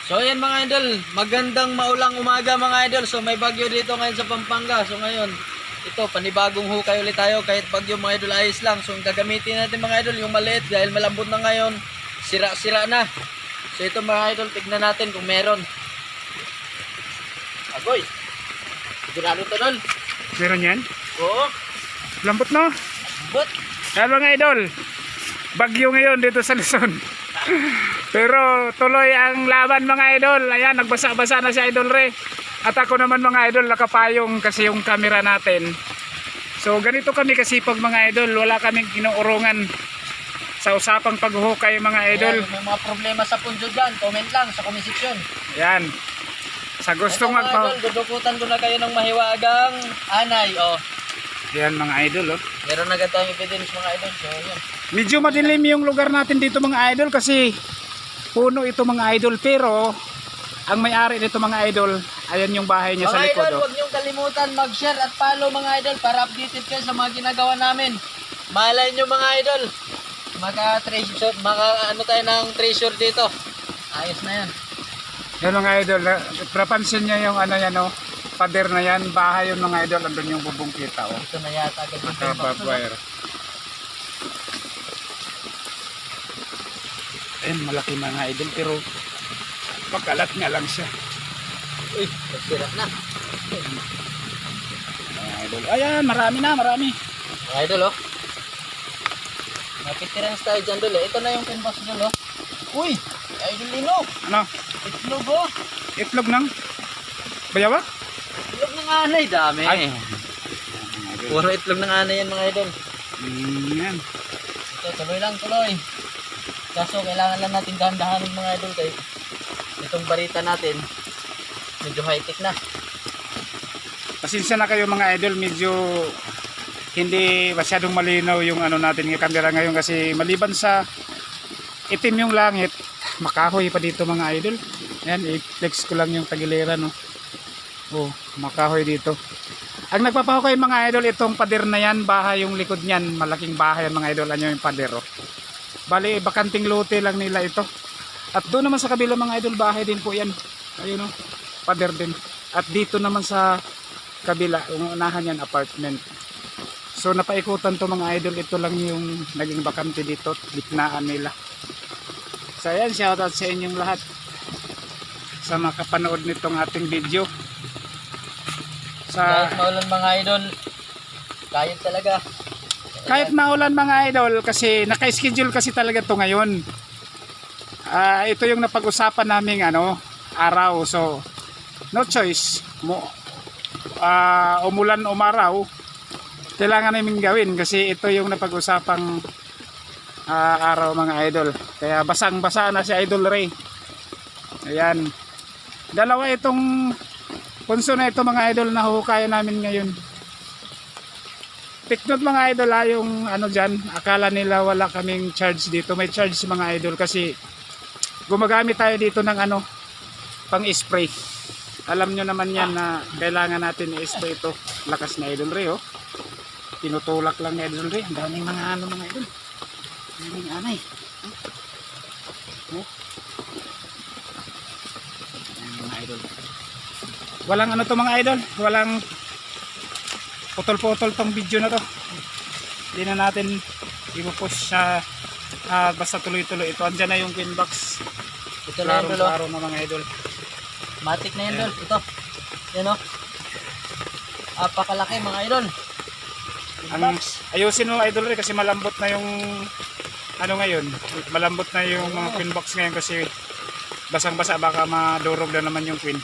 So ayan mga idol, magandang maulang umaga mga idol. So may bagyo dito ngayon sa Pampanga. So ngayon, ito panibagong hukay ulit tayo kahit bagyo mga idol, ayos lang. So gagamitin natin mga idol yung maliit dahil malambot na ngayon, sira-sira na. So ito mga idol, tignan natin kung meron. Agoy, sigurado to dol. Meron yan? Oo, Lambot no? but Yan mga idol, bagyo ngayon dito sa Luzon. Pero tuloy ang laban mga idol. Ayan, nagbasa-basa na si Idol Ray. At ako naman mga idol, nakapayong kasi yung camera natin. So ganito kami kasipag mga idol. Wala kaming inuurungan sa usapang paghuhukay mga idol. ayan, may mga problema sa punso dyan, comment lang sa comment section. Ayan, sa gustong Ito mga idol, magpa... dudukutan ko na kayo ng mahiwagang anay. Oh, Ayan mga idol, oh. meron agad tayong evidence mga idol. So yun. Medyo madilim yung lugar natin dito mga idol kasi puno ito mga idol, pero ang may-ari nito mga idol, ayan yung bahay niya Mga sa likod. idol, huwag niyong kalimutan mag-share at follow mga idol para updated kayo sa mga ginagawa namin. Malay nyo mga idol, maka-treasure, ano tayo ng treasure dito. Ayos na yan. Yan mga idol, napansin niya yung ano yan, oh, pader na yan, bahay yun mga idol, andun yung bubong kita, oh. Ito na yata agad yung Barbed wire. Ayan, malaki mga idol, pero pagkalat nga lang siya. Uy, nagsira na. Mga idol, ayan, marami na, marami. Mga idol oh. Napitirans tayo dyan dul eh. Ito na yung pinbox dul oh. Uy, idol Lino. Ano? Itlog oh. Itlog ng bayawak? Itlog ng anay, dami. Ay. Puro itlog ng anay yan mga idol. Yan. Ito, tuloy lang, tuloy. Kaso kailangan lang natin dahan-dahanin mga idol kay itong barita natin medyo high-tech na. Pasensya na kayo mga idol, medyo hindi masyadong malinaw yung ano natin ng camera ngayon kasi maliban sa itim yung langit, makahoy pa dito mga idol. Ayan, i-flex ko lang yung tagiliran, no. Oh, makahoy dito. Ang nagpapahukay mga idol, itong pader na yan, bahay yung likod niyan, malaking bahay yan mga idol, ano yung pader, oh. Bali, bakanting lote lang nila ito. At doon naman sa kabila mga idol, bahay din po yan. Ayun, oh, pader din. At dito naman sa kabila, yung unahan yan, apartment. So napaikutan to mga idol, ito lang yung naging bakante dito, gitnaan nila. So ayan, shoutout sa inyong lahat sa makapanood nitong ating video. Kahit maulan mga idol, kayod talaga. Kahit maulan mga idol, kasi naka-schedule kasi talaga to ngayon. Ito yung napag-usapan naming ano, araw. So no choice, umulan umaraw, kailangan namin gawin kasi ito yung napag-usapang araw mga idol. Kaya basang-basa na si Idol Ray. Ayan, dalawa itong punso na ito mga idol na huhukayan namin ngayon. Take note mga idol, yung ano dyan, akala nila wala kaming charge dito. May charge mga idol kasi gumagamit tayo dito ng ano, pang spray. Alam nyo naman yan na kailangan natin i-spray ito. Lakas na Idol Ray, oh. Tinutulak lang ni Idol Ray. Ang daming mga ano mga idol. Daming anay. Oh. Mga idol. Walang ano to mga idol. Walang putol-putol tong video na to. Hindi na natin ipupush sa basta tuloy-tuloy ito. Andyan na yung pin box. Ito na yung dulo. Klaro na mga idol. Matik na yan dol. Ito. Yan o. Apakalaki mga idol. Ayusin mo Idol Ray kasi malambot na yung ano ngayon. Malambot na yung mga pin box ngayon kasi basang-basa, baka madurog na naman yung queen.